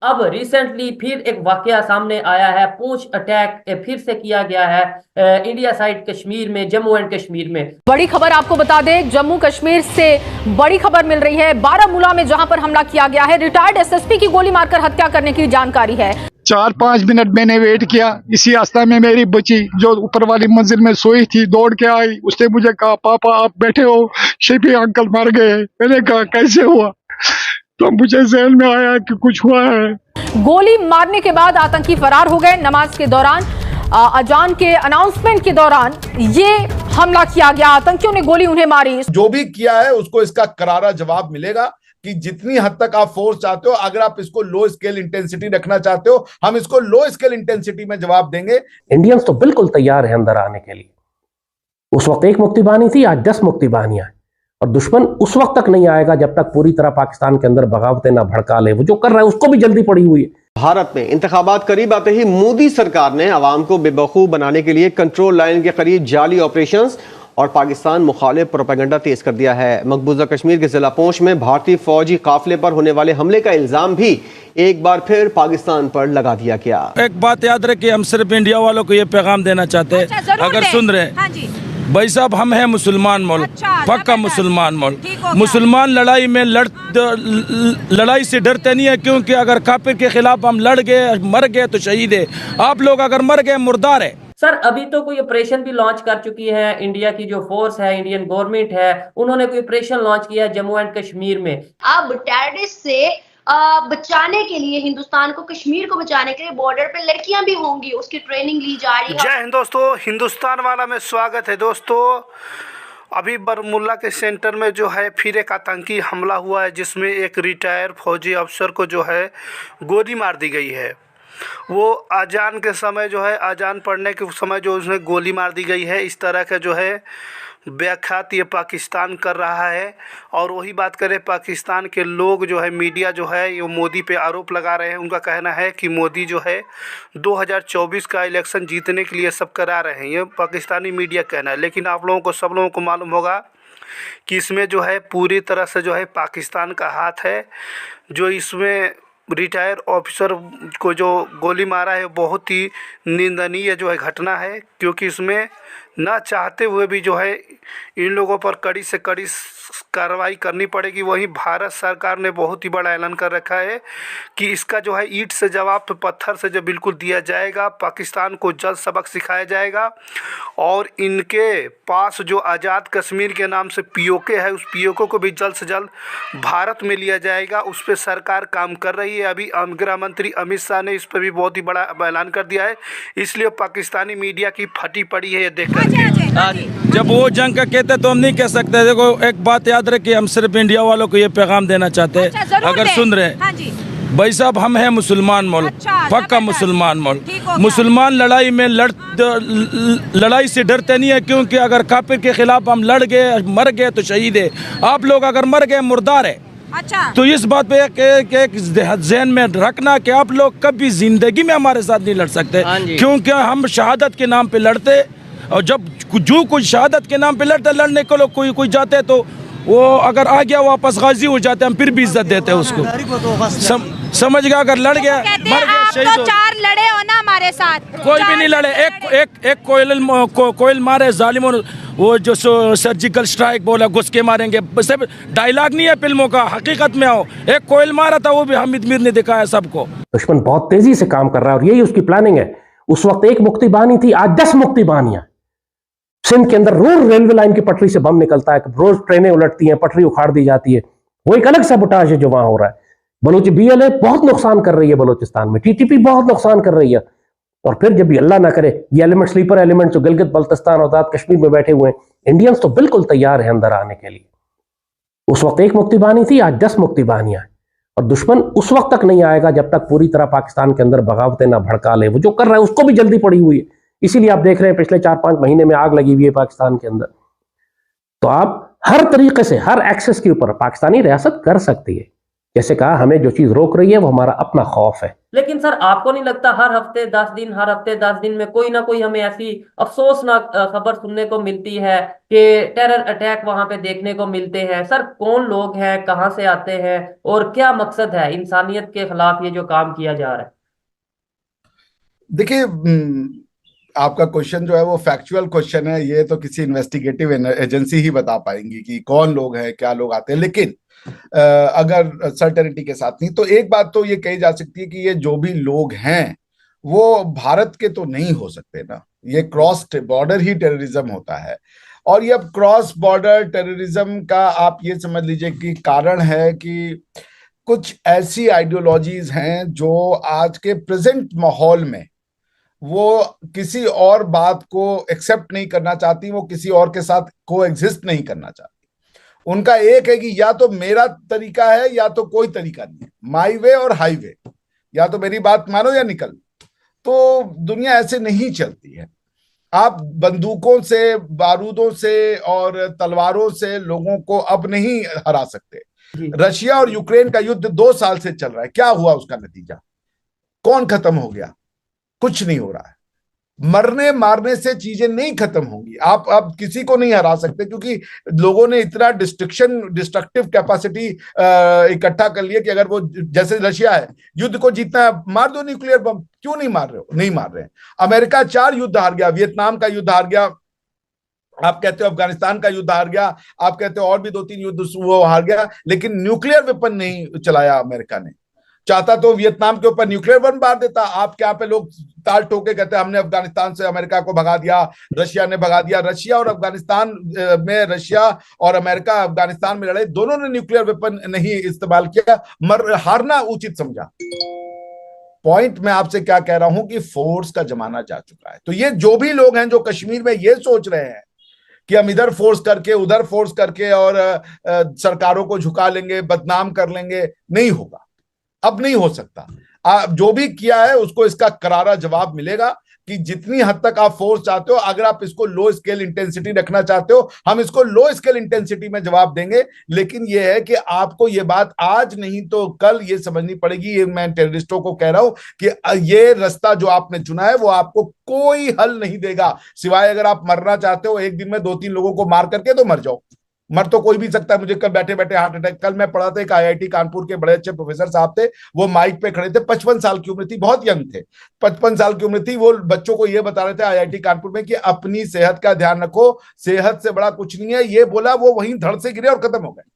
अब रिसेंटली फिर एक वाकया सामने आया है, पूंछ अटैक फिर से किया गया है इंडिया साइड कश्मीर में, जम्मू एंड कश्मीर में। बड़ी खबर आपको बता दें, जम्मू कश्मीर से बड़ी खबर मिल रही है। बारामूला में जहां पर हमला किया गया है, रिटायर्ड एसएसपी की गोली मारकर हत्या करने की जानकारी है। 4-5 मिनट मैंने वेट किया। इसी रास्ते में मेरी बच्ची जो ऊपर वाली मंजिल में सोई थी दौड़ के आई। उसने मुझे कहा, पापा आप बैठे हो, शफी अंकल मर गए। मैंने कहा कैसे हुआ? तो मुझे ज़हन में आया कि कुछ हुआ है। गोली मारने के बाद आतंकी फरार हो गए। नमाज के दौरान, अजान के अनाउंसमेंट के दौरान ये हमला किया गया। आतंकियों ने गोली उन्हें मारी। जो भी किया है उसको इसका करारा जवाब मिलेगा कि जितनी हद तक आप फोर्स चाहते हो, अगर आप इसको लो स्केल इंटेंसिटी रखना चाहते हो, हम इसको लो स्केल इंटेंसिटी में जवाब देंगे। इंडियंस तो बिल्कुल तैयार है अंदर आने के लिए। उस वक्त 1 मुक्ति बानी थी, आज 10 मुक्ति बानियां हैं। और दुश्मन उस वक्त तक नहीं आएगा जब तक पूरी तरह पाकिस्तान के अंदर बगावतें ना भड़का ले। वो जो कर रहा है उसको भी जल्दी पड़ी हुई है। भारत में इंतखाबात करीब आते ही मोदी सरकार ने आवाम को बेवकूफ बनाने के लिए कंट्रोल लाइन के करीब जाली ऑपरेशंस और पाकिस्तान मुखालिफ प्रोपेगेंडा तेज कर दिया है। मकबूजा कश्मीर के जिला पूंछ में भारतीय फौजी काफिले पर होने वाले हमले का इल्जाम भी एक बार फिर पाकिस्तान पर लगा दिया गया। एक बात याद रखिए, हम सिर्फ इंडिया वालों को ये पैगाम देना चाहते हैं, अगर सुन रहे हैं भाई साहब, हम हैं मुसलमान मुल्क, पक्का मुसलमान मुल्क। मुसलमान लड़ाई में लड़ाई से डरते नहीं है, क्योंकि अगर काफिर के खिलाफ हम लड़ गए, मर गए तो शहीद है। आप लोग अगर मर गए मुर्दार है। सर अभी तो कोई ऑपरेशन भी लॉन्च कर चुकी है इंडिया की जो फोर्स है, इंडियन गवर्नमेंट है, उन्होंने कोई ऑपरेशन लॉन्च किया है जम्मू एंड कश्मीर में। अब टेररिस्ट से बचाने के लिए, हिंदुस्तान को, कश्मीर को बचाने के लिए बॉर्डर पे लड़कियां भी होंगी, उसकी ट्रेनिंग ली जा रही है। जय हिंद दोस्तों, हिंदुस्तान वाला में स्वागत है दोस्तों। अभी बारामूला के सेंटर में जो है फिर एक आतंकी हमला हुआ है, जिसमें एक रिटायर फौजी अफसर को जो है गोली मार दी गई है। वो अजान के समय जो है, अजान पढ़ने के समय जो उसने गोली मार दी गई है। इस तरह का जो है व्याख्यात ये पाकिस्तान कर रहा है। और वही बात करें, पाकिस्तान के लोग जो है, मीडिया जो है, ये मोदी पे आरोप लगा रहे हैं। उनका कहना है कि मोदी जो है 2024 का इलेक्शन जीतने के लिए सब करा रहे हैं, ये पाकिस्तानी मीडिया कहना है। लेकिन आप लोगों को, सब लोगों को मालूम होगा कि इसमें जो है पूरी तरह से जो है पाकिस्तान का हाथ है। जो इसमें रिटायर ऑफिसर को जो गोली मारा है, बहुत ही निंदनीय जो है घटना है, क्योंकि इसमें ना चाहते हुए भी जो है इन लोगों पर कड़ी से कड़ी कार्रवाई करनी पड़ेगी। वहीं भारत सरकार ने बहुत ही बड़ा ऐलान कर रखा है कि इसका जो है ईंट से जवाब तो पत्थर से जो बिल्कुल दिया जाएगा। पाकिस्तान को जल्द सबक सिखाया जाएगा और इनके पास जो आज़ाद कश्मीर के नाम से पीओके है, उस पीओके को भी जल्द से जल्द भारत में लिया जाएगा। उस पर सरकार काम कर रही है। अभी गृह मंत्री अमित शाह ने इस पर भी बहुत ही बड़ा ऐलान कर दिया है। इसलिए पाकिस्तानी मीडिया की फटी पड़ी है ये देखकर। जब वो जंग का कहते तो हम नहीं कह सकते। देखो एक बात याद रखिए, हम सिर्फ इंडिया वालों को ये पैगाम देना चाहते हैं, अगर सुन रहे हैं भाई साहब, हम हैं मुसलमान मुल्क, पक्का मुसलमान मुल्क। मुसलमान लड़ाई में लड़ाई से डरते नहीं है, क्योंकि अगर काफिर के खिलाफ हम लड़ गए, मर गए तो शहीद है। आप लोग अगर मर गए मुर्दार है। तो इस बात पे एक ज़हन में रखना कि आप लोग कभी जिंदगी में हमारे साथ नहीं लड़ सकते, क्योंकि हम शहादत के नाम पे लड़ते। और जब जो कोई शहादत के नाम पे लड़ने को लोग कोई जाते तो वो अगर आ गया वापस गाजी हो जाते, हम फिर भी इज्जत देते हैं उसको। समझ गया? अगर लड़ गया, मर गया, शहीद हो। 4 लड़े हो ना हमारे साथ, कोई भी नहीं लड़े। एक कोयल मारे जालिमों, वो जो सर्जिकल स्ट्राइक बोला, घुस के मारेंगे, सब डायलॉग नहीं है फिल्मों का, हकीकत में आओ। एक कोयल मारा था, वो भी हामिद मीर ने दिखाया सबको। दुश्मन बहुत तेजी से काम कर रहा है और यही उसकी प्लानिंग है। उस वक्त 1 मुक्ति बानी थी, आज 10 मुक्ति बानियां। सिंध के अंदर रोज रेलवे लाइन की पटरी से बम निकलता है, रोज ट्रेनें उलटती हैं, पटरी उखाड़ दी जाती है। वो एक अलग साबोटाज है जो वहां हो रहा है। बलूच BLA बहुत नुकसान कर रही है बलूचिस्तान में, TTP बहुत नुकसान कर रही है। और फिर जब भी अल्लाह ना करे ये एलिमेंट, स्लीपर एलिमेंट जो गिलगित बल्तिस्तान और आजाद कश्मीर में बैठे हुए हैं, इंडियंस तो बिल्कुल तैयार है अंदर आने के लिए। उस वक्त 1 मुक्ति बानी थी, आज 10 मुक्ति बानियां हैं। और दुश्मन उस वक्त तक नहीं आएगा जब तक पूरी तरह पाकिस्तान के अंदर बगावतें ना भड़का ले। वो जो कर रहा है उसको भी जल्दी पड़ी हुई है। इसीलिए आप देख रहे हैं पिछले 4-5 महीने में आग लगी हुई है पाकिस्तान के अंदर। तो आप हर तरीके से, हर एक्सेस के ऊपर पाकिस्तानी रियासत कर सकती है, जैसे कहा, हमें जो चीज रोक रही है वो हमारा अपना खौफ है। लेकिन सर आपको नहीं लगता हर हफ्ते 10 दिन में कोई ना कोई हमें ऐसी अफसोसनाक खबर सुनने को मिलती है कि टेरर अटैक वहां पे देखने को मिलते हैं? सर कौन लोग हैं, कहां से आते हैं और क्या मकसद है इंसानियत के खिलाफ ये जो काम किया जा रहा है? देखिए, आपका क्वेश्चन जो है वो फैक्चुअल क्वेश्चन है। ये तो किसी इन्वेस्टिगेटिव एजेंसी ही बता पाएंगी कि कौन लोग हैं, क्या लोग आते हैं। लेकिन अगर सर्टेनिटी के साथ नहीं, तो एक बात तो ये कही जा सकती है कि ये जो भी लोग हैं वो भारत के तो नहीं हो सकते ना। ये क्रॉस बॉर्डर ही टेररिज्म होता है। और ये अब क्रॉस बॉर्डर टेररिज्म का आप ये समझ लीजिए कि कारण है कि कुछ ऐसी आइडियोलॉजीज हैं जो आज के प्रेजेंट माहौल में वो किसी और बात को एक्सेप्ट नहीं करना चाहती, वो किसी और के साथ को एग्जिस्ट नहीं करना चाहती। उनका एक है कि या तो मेरा तरीका है या तो कोई तरीका नहीं है, माई वे और हाईवे, या तो मेरी बात मानो या निकल। तो दुनिया ऐसे नहीं चलती है। आप बंदूकों से, बारूदों से और तलवारों से लोगों को अब नहीं हरा सकते। रशिया और यूक्रेन का युद्ध 2 साल से चल रहा है, क्या हुआ उसका नतीजा? कौन खत्म हो गया? कुछ नहीं हो रहा है। मरने मारने से चीजें नहीं खत्म होंगी। आप अब किसी को नहीं हरा सकते, क्योंकि लोगों ने इतना डिस्ट्रक्टिव कैपेसिटी इकट्ठा कर लिया कि अगर वो, जैसे रशिया है, युद्ध को जीतना है, मार दो न्यूक्लियर बम। क्यों नहीं मार रहे हो? नहीं मार रहे हैं। अमेरिका 4 युद्ध हार गया, वियतनाम का युद्ध हार गया, आप कहते हो अफगानिस्तान का युद्ध हार गया, आप कहते हो और भी 2-3 युद्ध वो हार गया, लेकिन न्यूक्लियर वेपन नहीं चलाया अमेरिका ने। चाहता तो वियतनाम के ऊपर न्यूक्लियर बम मार देता। आपके यहाँ पे लोग ताल ठोके कहते हैं हमने अफगानिस्तान से अमेरिका को भगा दिया, रशिया ने भगा दिया। रशिया और अफगानिस्तान में, रशिया और अमेरिका अफगानिस्तान में लड़े, दोनों ने न्यूक्लियर वेपन नहीं इस्तेमाल किया, हारना उचित समझा। पॉइंट मैं आपसे क्या कह रहा हूं कि फोर्स का जमाना जा चुका है। तो ये जो भी लोग हैं जो कश्मीर में ये सोच रहे हैं कि हम इधर फोर्स करके उधर फोर्स करके और सरकारों को झुका लेंगे, बदनाम कर लेंगे, नहीं होगा। अब नहीं हो सकता। जो भी किया है उसको इसका करारा जवाब मिलेगा कि जितनी हद तक आप फोर्स चाहते हो, अगर आप इसको लो स्केल इंटेंसिटी रखना चाहते हो, हम इसको लो स्केल इंटेंसिटी में जवाब देंगे। लेकिन यह है कि आपको ये बात आज नहीं तो कल ये समझनी पड़ेगी। ये मैं टेररिस्टों को कह रहा हूं कि ये रास्ता जो आपने चुना है वो आपको कोई हल नहीं देगा, सिवाय अगर आप मरना चाहते हो एक दिन में 2-3 लोगों को मार करके, तो मर जाओ। मर तो कोई भी सकता है। मुझे कल बैठे बैठे हार्ट अटैक, कल मैं पढ़ा था, एक आईआईटी कानपुर के बड़े अच्छे प्रोफेसर साहब थे, वो माइक पे खड़े थे, 55 साल की उम्र थी, बहुत यंग थे, 55 साल की उम्र थी। वो बच्चों को ये बता रहे थे आईआईटी कानपुर में कि अपनी सेहत का ध्यान रखो, सेहत से बड़ा कुछ नहीं है। ये बोला, वो वहीं धड़ से गिरे और खत्म हो गए।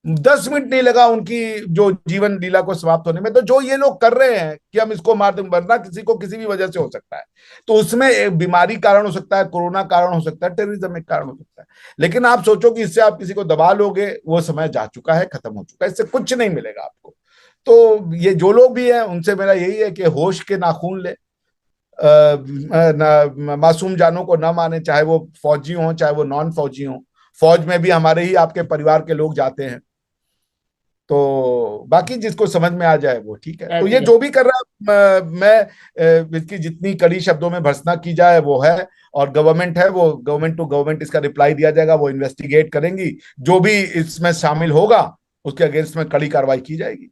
10 मिनट नहीं लगा उनकी जो जीवन लीला को समाप्त होने में। तो जो ये लोग कर रहे हैं कि हम इसको मार दें, मरना किसी को किसी भी वजह से हो सकता है, तो उसमें एक बीमारी कारण हो सकता है, कोरोना कारण हो सकता है, टेररिज्म एक कारण हो सकता है। लेकिन आप सोचो कि इससे आप किसी को दबा लोगे, वो समय जा चुका है, खत्म हो चुका है, इससे कुछ नहीं मिलेगा आपको। तो ये जो लोग भी हैं उनसे मेरा यही है कि होश के नाखून ले, मासूम जानों को न माने, चाहे वो फौजी हो चाहे वो नॉन फौजी हो। फौज में भी हमारे ही आपके परिवार के लोग जाते हैं। तो बाकी जिसको समझ में आ जाए वो ठीक है। तो ये जो भी कर रहा है, मैं इसकी जितनी कड़ी शब्दों में भर्त्सना की जाए वो है, और गवर्नमेंट है, वो गवर्नमेंट टू गवर्नमेंट इसका रिप्लाई दिया जाएगा, वो इन्वेस्टिगेट करेंगी, जो भी इसमें शामिल होगा उसके अगेंस्ट में कड़ी कार्रवाई की जाएगी।